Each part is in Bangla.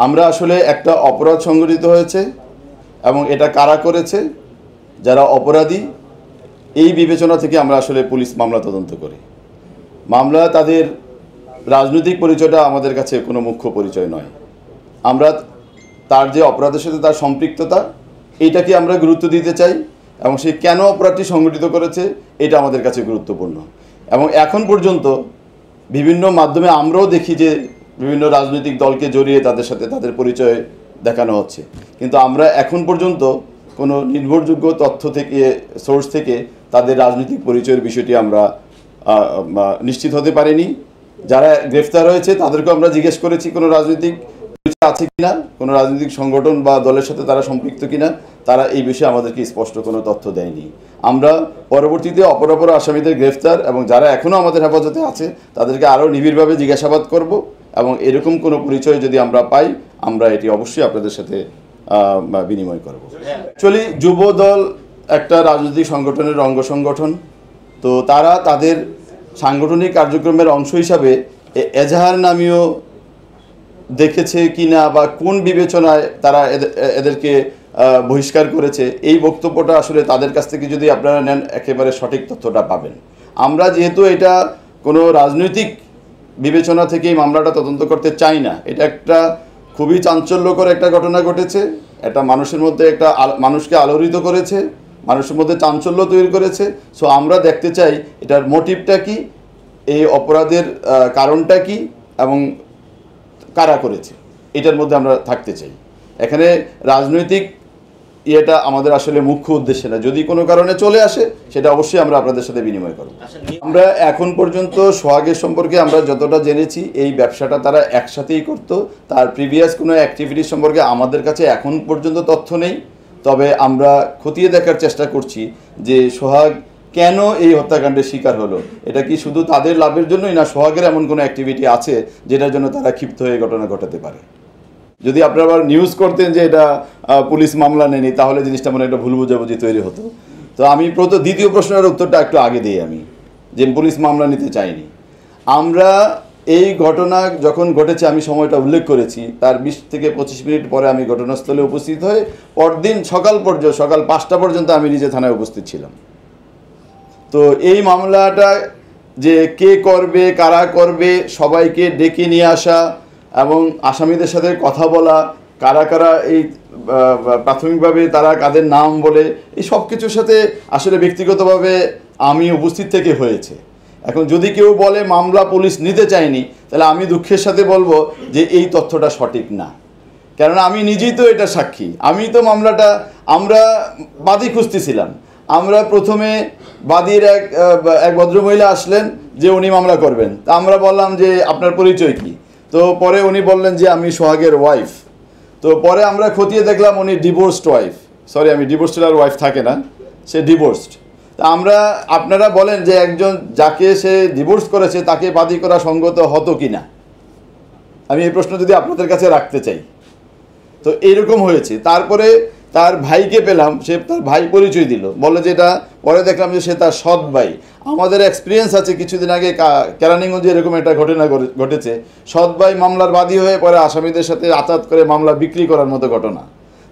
আমরা আসলে একটা অপরাধ সংঘটিত হয়েছে এবং এটা কারা করেছে, যারা অপরাধী, এই বিবেচনা থেকে আমরা আসলে পুলিশ মামলা তদন্ত করি। মামলা তাদের রাজনৈতিক পরিচয়টা আমাদের কাছে কোনো মুখ্য পরিচয় নয়। আমরা তার যে অপরাধের সাথে তার সম্পৃক্ততা, এইটাকে আমরা গুরুত্ব দিতে চাই এবং সে কেন অপরাধটি সংগঠিত করেছে এটা আমাদের কাছে গুরুত্বপূর্ণ। এবং এখন পর্যন্ত বিভিন্ন মাধ্যমে আমরাও দেখি যে বিভিন্ন রাজনৈতিক দলকে জড়িয়ে তাদের সাথে তাদের পরিচয় দেখানো হচ্ছে, কিন্তু আমরা এখন পর্যন্ত কোনো নির্ভরযোগ্য তথ্য থেকে, সোর্স থেকে তাদের রাজনৈতিক পরিচয়ের বিষয়টি আমরা নিশ্চিত হতে পারিনি। যারা গ্রেফতার হয়েছে তাদেরকেও আমরা জিজ্ঞেস করেছি কোনো রাজনৈতিক পরিচয় আছে কিনা, কোনো রাজনৈতিক সংগঠন বা দলের সাথে তারা সম্পৃক্ত কিনা, তারা এই বিষয়ে আমাদেরকে স্পষ্ট কোনো তথ্য দেয়নি। আমরা পরবর্তীতে অপরাপর আসামিদের গ্রেফতার এবং যারা এখনও আমাদের হেফাজতে আছে তাদেরকে আরও নিবিড়ভাবে জিজ্ঞাসাবাদ করব এবং এরকম কোনো পরিচয় যদি আমরা পাই আমরা এটি অবশ্যই আপনাদের সাথে বিনিময় করব। অ্যাকচুয়ালি যুব দল একটা রাজনৈতিক সংগঠনের অঙ্গ সংগঠন, তো তারা তাদের সাংগঠনিক কার্যক্রমের অংশ হিসাবে এজাহার নামীয় দেখেছে কিনা বা কোন বিবেচনায় তারা এদেরকে বহিষ্কার করেছে, এই বক্তব্যটা আসলে তাদের কাছ থেকে যদি আপনারা নেন একেবারে সঠিক তথ্যটা পাবেন। আমরা যেহেতু এটা কোনো রাজনৈতিক বিবেচনা থেকে এই মামলাটা তদন্ত করতে চাই না, এটা একটা খুবই চাঞ্চল্যকর একটা ঘটনা ঘটেছে, এটা মানুষের মধ্যে একটা মানুষকে আলোড়িত করেছে, মানুষের মধ্যে চাঞ্চল্য তৈরি করেছে। সো আমরা দেখতে চাই এটার মোটিভটা কি, এই অপরাধের কারণটা কি এবং কারা করেছে, এটার মধ্যে আমরা থাকতে চাই। এখানে রাজনৈতিক ইয়েটা আমাদের আসলে মুখ্য উদ্দেশ্য না। যদি কোনো কারণে চলে আসে সেটা অবশ্যই আমরা আপনাদের সাথে বিনিময় করব। আমরা এখন পর্যন্ত সোহাগের সম্পর্কে আমরা যতটা জেনেছি, এই ব্যবসাটা তারা একসাথেই করতো। তার প্রিভিয়াস কোনো অ্যাক্টিভিটি সম্পর্কে আমাদের কাছে এখন পর্যন্ত তথ্য নেই, তবে আমরা খতিয়ে দেখার চেষ্টা করছি যে সোহাগ কেন এই হত্যাকাণ্ডের শিকার হলো। এটা কি শুধু তাদের লাভের জন্যই, না সোহাগের এমন কোনো অ্যাক্টিভিটি আছে যেটার জন্য তারা ক্ষিপ্ত হয়ে ঘটনা ঘটাতে পারে। যদি আপনারা আবার নিউজ করতেন যে এটা পুলিশ মামলা নেয়নি, তাহলে জিনিসটা মানে একটা ভুল বোঝাবুঝি তৈরি হতো। তো আমি দ্বিতীয় প্রশ্নের উত্তরটা একটু আগে দিই আমি, যে পুলিশ মামলা নিতে চাইনি। আমরা এই ঘটনা যখন ঘটেছে আমি সময়টা উল্লেখ করেছি, তার 20 থেকে 25 মিনিট পরে আমি ঘটনাস্থলে উপস্থিত হয়ে পরদিন সকাল 5টা পর্যন্ত আমি নিজে থানায় উপস্থিত ছিলাম। তো এই মামলাটা যে কে করবে, কারা করবে, সবাইকে ডেকে নিয়ে আসা এবং আসামিদের সাথে কথা বলা, কারা কারা এই প্রাথমিকভাবে তারা কাদের নাম বলে, এই সব কিছুর সাথে আসলে ব্যক্তিগতভাবে আমি উপস্থিত থেকে হয়েছে। এখন যদি কেউ বলে মামলা পুলিশ নিতে চায়নি, তাহলে আমি দুঃখের সাথে বলবো যে এই তথ্যটা সঠিক না, কেননা আমি নিজেই তো এটা সাক্ষী। আমি তো মামলাটা, আমরা বাদী খুঁজতেছিলাম। আমরা প্রথমে বাদীর এক ভদ্রমহিলা আসলেন যে উনি মামলা করবেন, তা আমরা বললাম যে আপনার পরিচয় কি, তো পরে উনি বললেন যে আমি সোহাগের ওয়াইফ। তো পরে আমরা খতিয়ে দেখলাম উনি ডিভোর্সড ওয়াইফ, সরি আমি ডিভোর্সড আর ওয়াইফ থাকে না, সে ডিভোর্সড। তা আপনারা বলেন যে একজন যাকে সে ডিভোর্স করেছে তাকে বাদী করা সঙ্গত হতো কি না, আমি এই প্রশ্ন যদি আপনাদের কাছে রাখতে চাই। তো এইরকম হয়েছে। তারপরে তার ভাইকে পেলাম, সে তার ভাই পরিচয় দিল, বলে যে এটা, পরে দেখলাম যে সে তার সৎ ভাই। আমাদের এক্সপিরিয়েন্স আছে, কিছুদিন আগে কেরানীগঞ্জে এরকম একটা ঘটনা ঘটেছে, সৎ ভাই মামলার বাদী হয়ে পরে আসামিদের সাথে আতাত করে মামলা বিক্রি করার মতো ঘটনা।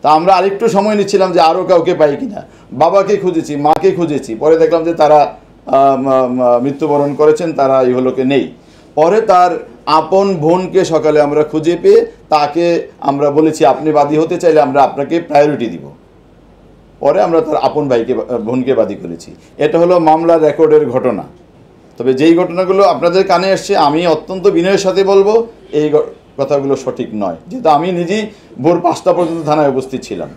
তা আমরা আরেকটু সময় নিচ্ছিলাম যে আরও কাউকে পাই কিনা, বাবাকে খুঁজেছি, মাকে খুঁজেছি, পরে দেখলাম যে তারা মৃত্যুবরণ করেছেন, তারা ইহলোকে নেই। পরে তার আপন বোনকে সকালে আমরা খুঁজে পেয়ে তাকে আমরা বলেছি আপনি বাদী হতে চাইলে আমরা আপনাকে প্রায়োরিটি দিব। পরে আমরা তার আপন বোনকে বাদী করেছি। এটা হলো মামলার রেকর্ডের ঘটনা। তবে যেই ঘটনাগুলো আপনাদের কানে এসছে, আমি অত্যন্ত বিনয়ের সাথে বলবো এই কথাগুলো সঠিক নয়, যেহেতু আমি নিজেই ভোর 5টা পর্যন্ত থানায় উপস্থিত ছিলাম।